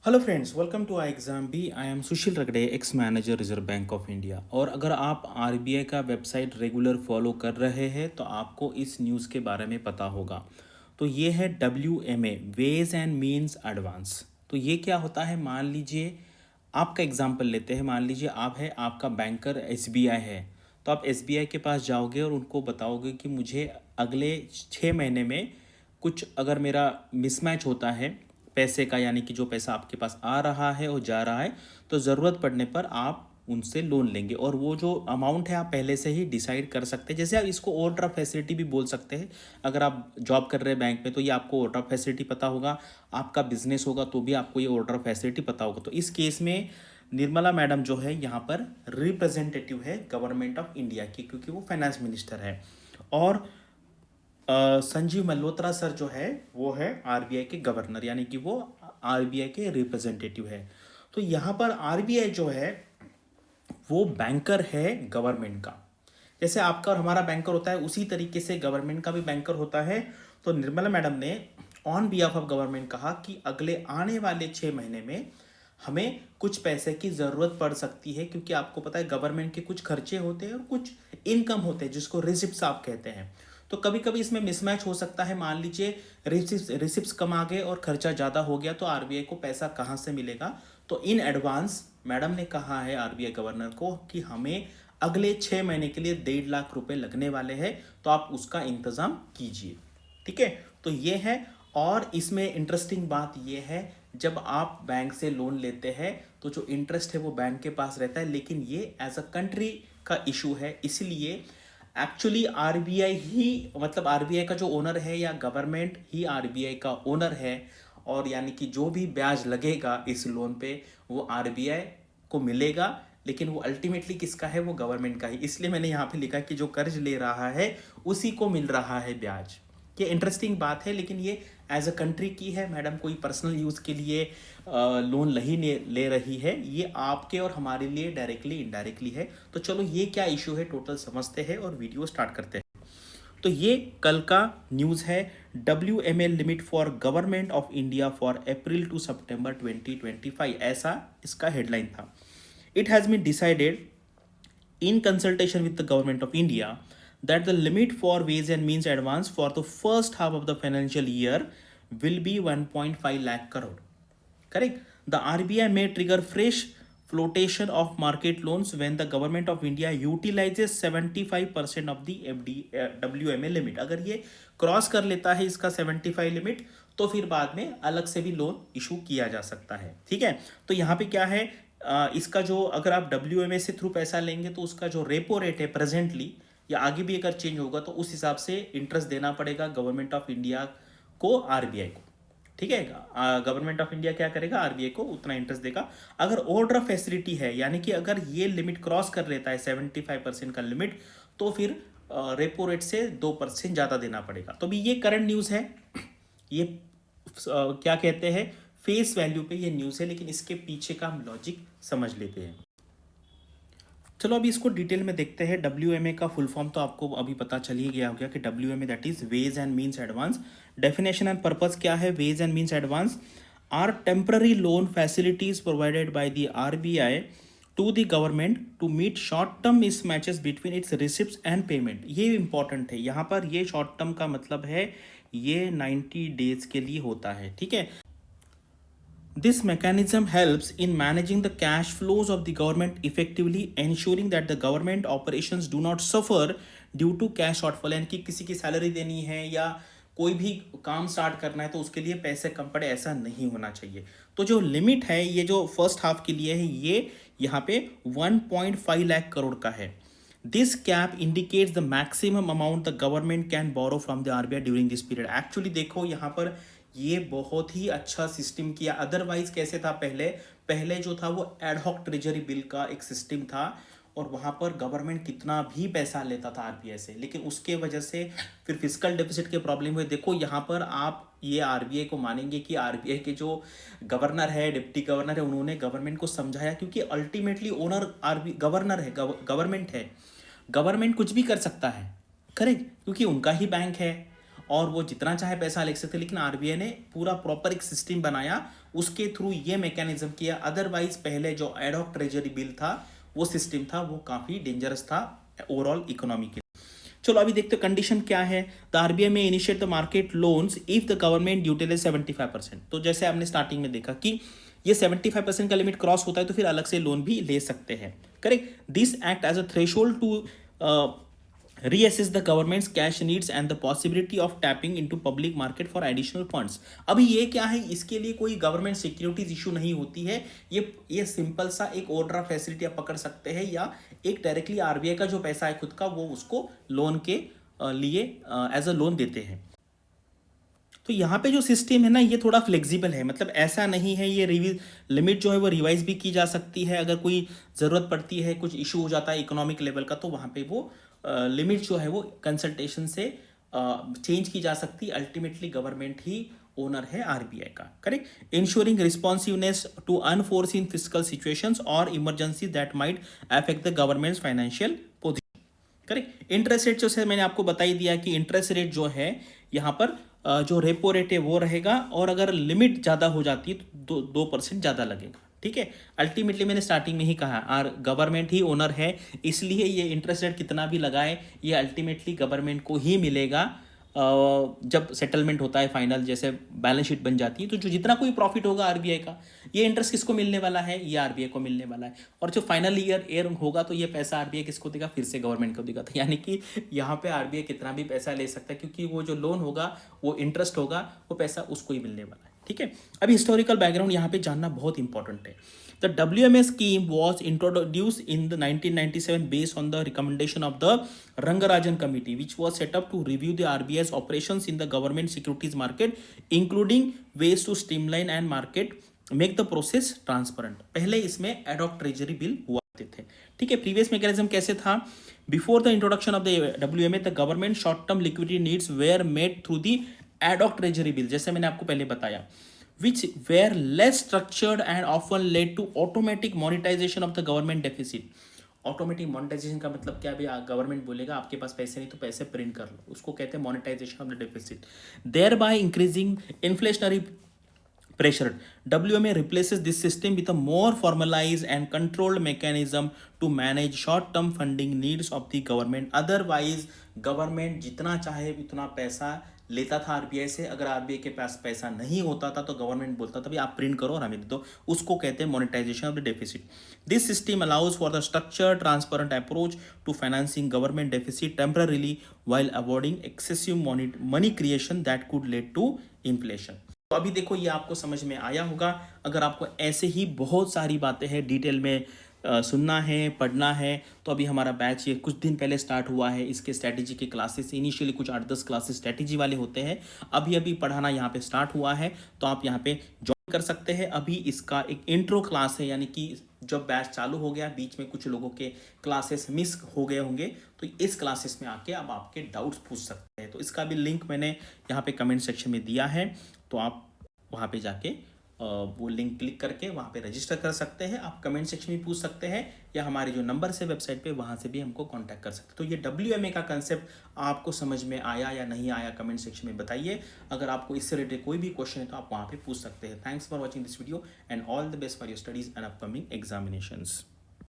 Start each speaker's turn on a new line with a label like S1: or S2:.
S1: Hello friends, welcome to I exam B. I am Sushil Ragade, ex manager Reserve Bank of India. और अगर आप RBI का website regular follow कर रहे हैं तो आपको इस न्यूज़ के बारे में पता होगा। तो ये है WMA, ways and means advance. तो ये क्या होता है? मान लीजिए आपका एग्जाम्पल लेते हैं। मान लीजिए आप है, आपका बैंकर SBI है। तो आप SBI के पास जाओगे और उनको बताओगे कि मुझे अगले 6 महीने में कुछ अगर मेरा मिसमैच होता है पैसे का, यानी कि जो पैसा आपके पास आ रहा है और जा रहा है, तो ज़रूरत पड़ने पर आप उनसे लोन लेंगे। और वो जो अमाउंट है आप पहले से ही डिसाइड कर सकते हैं। जैसे आप इसको ओवरड्राफ्ट फैसिलिटी भी बोल सकते हैं। अगर आप जॉब कर रहे हैं बैंक में तो ये आपको ओवरड्राफ्ट फैसिलिटी पता होगा। आपका बिजनेस होगा तो भी आपको ये ओवरड्राफ्ट फैसिलिटी पता होगा। तो इस केस में निर्मला मैडम जो है यहाँ पर रिप्रेजेंटेटिव है गवर्नमेंट ऑफ इंडिया की, क्योंकि वो फाइनेंस मिनिस्टर है। और संजीव मल्होत्रा सर जो है वो है आरबीआई के गवर्नर, यानी कि वो आरबीआई के रिप्रेजेंटेटिव है। तो यहाँ पर आरबीआई जो है वो बैंकर है गवर्नमेंट का। जैसे आपका और हमारा बैंकर होता है उसी तरीके से गवर्नमेंट का भी बैंकर होता है। तो निर्मला मैडम ने ऑन बिहाफ ऑफ गवर्नमेंट कहा कि अगले आने वाले 6 महीने में हमें कुछ पैसे की ज़रूरत पड़ सकती है, क्योंकि आपको पता है गवर्नमेंट के कुछ खर्चे होते हैं और कुछ इनकम होते हैं जिसको रिसिप्ट्स आप कहते हैं। तो कभी कभी इसमें मिसमैच हो सकता है। मान लीजिए रिसिप्ट्स कम आ गए और खर्चा ज़्यादा हो गया, तो आरबीआई को पैसा कहाँ से मिलेगा? तो इन एडवांस मैडम ने कहा है आरबीआई गवर्नर को कि हमें अगले 6 महीने के लिए 1.5 लाख रुपए लगने वाले हैं, तो आप उसका इंतज़ाम कीजिए। ठीक है, तो ये है। और इसमें इंटरेस्टिंग बात ये है, जब आप बैंक से लोन लेते हैं तो जो इंटरेस्ट है वो बैंक के पास रहता है, लेकिन ये एज अ कंट्री का इशू है। इसलिए एक्चुअली आरबीआई ही, मतलब आरबीआई का जो ओनर है या गवर्नमेंट ही आरबीआई का ओनर है। और यानी कि जो भी ब्याज लगेगा इस लोन पे वो आरबीआई को मिलेगा, लेकिन वो अल्टीमेटली किसका है? वो गवर्नमेंट का ही। इसलिए मैंने यहाँ पे लिखा कि जो कर्ज ले रहा है उसी को मिल रहा है ब्याज। ये इंटरेस्टिंग बात है, लेकिन ये एज अ कंट्री की है। मैडम कोई पर्सनल यूज़ के लिए लोन नहीं ले रही है, ये आपके और हमारे लिए डायरेक्टली इनडायरेक्टली है। तो चलो ये क्या इशू है टोटल समझते हैं और वीडियो स्टार्ट करते हैं। तो ये कल का न्यूज़ है। WMA limit for government of India for April to September 2025, ऐसा इसका हेडलाइन था। It has been decided in consultation with the government of India that the limit for wage and means advance for the first half of the financial year will be 1.5 lakh crore. Correct? The RBI may trigger fresh flotation of market loans when the government of India utilizes 75% of the WMA limit. अगर ये cross कर लेता है इसका 75 limit, तो फिर बाद में अलग से भी लोन इशू किया जा सकता है। ठीक है, तो यहाँ पे क्या है, इसका जो अगर आप WMA से थ्रू पैसा लेंगे तो उसका जो रेपो रेट है प्रेजेंटली या आगे भी अगर चेंज होगा तो उस हिसाब से इंटरेस्ट देना पड़ेगा गवर्नमेंट ऑफ इंडिया को आरबीआई को। ठीक है, गवर्नमेंट ऑफ इंडिया क्या करेगा? आरबीआई को उतना इंटरेस्ट देगा। अगर ओवरड्राफ्ट फैसिलिटी है, यानी कि अगर ये लिमिट क्रॉस कर लेता है 75% का लिमिट, तो फिर रेपो रेट से 2% ज़्यादा देना पड़ेगा। तो भी ये करंट न्यूज़ है। ये क्या कहते हैं, फेस वैल्यू पे ये न्यूज़ है, लेकिन इसके पीछे का हम लॉजिक समझ लेते हैं। चलो अभी इसको डिटेल में देखते हैं। WMA का फुल फॉर्म तो आपको अभी पता चल ही गया होगा कि WMA that is ways and means advance. Definition and purpose क्या है? Ways and means advance are temporary loan facilities provided by the RBI to the government to meet short term mismatches between its receipts and payment. ये important है यहाँ पर। ये short term का मतलब है ये 90 डेज के लिए होता है। ठीक है, this mechanism helps in managing the cash flows of the government effectively, ensuring that the government operations do not suffer due to cash shortfall। यानी कि किसी की सैलरी देनी है या कोई भी काम स्टार्ट करना है तो उसके लिए पैसे कम पड़े, ऐसा नहीं होना चाहिए। तो जो लिमिट है ये जो फर्स्ट हाफ के लिए है ये यहाँ पे 1.5 लाख करोड़ का है। This cap indicates the maximum amount the government can borrow from the RBI during this period. Actually देखो यहाँ पर ये बहुत ही अच्छा सिस्टम किया। अदरवाइज कैसे था? पहले पहले जो था वो एडहॉक ट्रेजरी बिल का एक सिस्टम था और वहाँ पर गवर्नमेंट कितना भी पैसा लेता था आरबीआई से, लेकिन उसके वजह से फिर फिजिकल डेफिसिट के प्रॉब्लम हुए। देखो यहाँ पर आप ये आरबीआई को मानेंगे कि आरबीआई के जो गवर्नर है, डिप्टी गवर्नर है, उन्होंने गवर्नमेंट को समझाया, क्योंकि अल्टीमेटली ओनर आरबी गवर्नर है, गवर्नमेंट है। गवर्नमेंट कुछ भी कर सकता है, करेक्ट, क्योंकि उनका ही बैंक है। और वो जितना चाहे पैसा ले सकते, लेकिन आरबीआई ने पूरा प्रॉपर एक सिस्टम बनाया, उसके थ्रू ये मैकेनिज्म किया। अदरवाइज पहले जो एडॉक ट्रेजरी बिल था, वो सिस्टम था, वो काफ़ी डेंजरस था ओवरऑल इकोनॉमी के लिए। चलो अभी देखते हो कंडीशन क्या है। The RBI may initiate the market loans if the government utilize 75%। तो जैसे आपने स्टार्टिंग में देखा कि ये 75% का लिमिट क्रॉस होता है तो फिर अलग से लोन भी ले सकते हैं, correct. This act as a threshold to reassess the government's cash needs and the possibility of tapping into public market for additional funds। अभी ये क्या है, इसके लिए कोई गवर्नमेंट सिक्योरिटीज इशू नहीं होती है। ये सिंपल सा एक ओवरड्राफ्ट फैसिलिटी आप पकड़ सकते हैं, या एक डायरेक्टली आरबीआई का जो पैसा है खुद का, वो उसको लोन के लिए एज अ लोन देते हैं। तो यहाँ पे जो सिस्टम है ना, ये थोड़ा फ्लेक्सिबल है, मतलब ऐसा नहीं है, ये लिमिट जो है वो रिवाइज भी की जा सकती है। अगर कोई ज़रूरत पड़ती है, कुछ इशू हो जाता है इकोनॉमिक लेवल का, तो वहाँ पे वो लिमिट जो है वो कंसल्टेशन से चेंज की जा सकती है। अल्टीमेटली गवर्नमेंट ही ओनर है आरबीआई का, correct. Ensuring responsiveness to unforeseen physical situations और emergency that might affect the government's financial position, correct. Interest rate जो है मैंने आपको बता ही दिया कि इंटरेस्ट रेट जो है यहाँ पर जो रेपो रेट है वो रहेगा, और अगर लिमिट ज़्यादा हो जाती है तो 2% ज़्यादा लगेगा, ठीक है। अल्टीमेटली मैंने स्टार्टिंग में ही कहा, गवर्नमेंट ही ओनर है, इसलिए ये इंटरेस्ट रेट कितना भी लगाए, ये अल्टीमेटली गवर्नमेंट को ही मिलेगा। जब सेटलमेंट होता है फाइनल, जैसे बैलेंस शीट बन जाती है, तो जो जितना कोई प्रॉफिट होगा आरबीआई का, ये इंटरेस्ट किसको मिलने वाला है, ये आरबीआई को मिलने वाला है। और जो फाइनल ईयर होगा तो ये पैसा आरबीआई किसको देगा, फिर से गवर्नमेंट को देगा। तो यानी कि यहाँ पे आरबीआई कितना भी पैसा ले सकता है, क्योंकि वो जो लोन होगा, वो इंटरेस्ट होगा, वो पैसा उसको ही मिलने वाला है, ठीक है। अभी हिस्टोरिकल बैकग्राउंड यहाँ पे जानना बहुत इंपॉर्टेंट है। The WMS scheme was introduced in the 1997 based on the recommendation of the Rangarajan Committee, which was set up to review the RBI's operations in the government securities market, including ways to streamline and make the process transparent। पहले इसमें ad hoc treasury bill हुआ करते थे, ठीक है। Previous mechanism कैसे था? Before the introduction of the WMA, the government short term liquidity needs were made through the ad hoc treasury bill, जैसे मैंने आपको पहले बताया, which were less structured and often led to automatic monetization of the government deficit। Automatic monetisation का मतलब क्या? भी government बोलेगा आपके पास पैसे नहीं तो पैसे प्रिंट कर लो, उसको कहते हैं monetization of the deficit, thereby बाय इंक्रीजिंग इन्फ्लेशनरी pressure। WMA replaces this system with a more formalized and controlled mechanism to manage short-term funding needs of the government। Otherwise government जितना चाहे उतना पैसा लेता था आरबीआई से। अगर आरबीआई के पास पैसा नहीं होता था तो गवर्नमेंट बोलता था भाई आप प्रिंट करो और हमें दे दो, उसको कहते हैं monetization of the deficit. This system allows for the structured transparent approach to financing government deficit temporarily while avoiding excessive money creation that could lead to inflation. तो अभी देखो ये आपको समझ में आया होगा। अगर आपको ऐसे ही बहुत सारी बातें हैं डिटेल में सुनना है, पढ़ना है, तो अभी हमारा बैच ये कुछ दिन पहले स्टार्ट हुआ है। इसके स्ट्रैटेजी के क्लासेस इनिशियली कुछ 8-10 क्लासेस स्ट्रैटेजी वाले होते हैं, अभी पढ़ाना यहाँ पे स्टार्ट हुआ है, तो आप यहाँ पे ज्वाइन कर सकते हैं। अभी इसका एक इंट्रो क्लास है, यानी कि जब बैच चालू हो गया बीच में कुछ लोगों के क्लासेस मिस हो गए होंगे, तो इस क्लासेस में आके अब आपके डाउट्स पूछ सकते हैं। तो इसका भी लिंक मैंने यहाँ पे कमेंट सेक्शन में दिया है, तो आप वहाँ पे जाके वो लिंक क्लिक करके वहाँ पे रजिस्टर कर सकते हैं। आप कमेंट सेक्शन में पूछ सकते हैं, या हमारे जो नंबर है वेबसाइट पे वहाँ से भी हमको कांटेक्ट कर सकते हैं। तो ये WMA का कंसेप्ट आपको समझ में आया या नहीं आया, कमेंट सेक्शन में बताइए। अगर आपको इससे रिलेटेड कोई भी क्वेश्चन है तो आप वहाँ पे पूछ सकते हैं। Thanks for watching this video and all the best for your studies and upcoming examinations.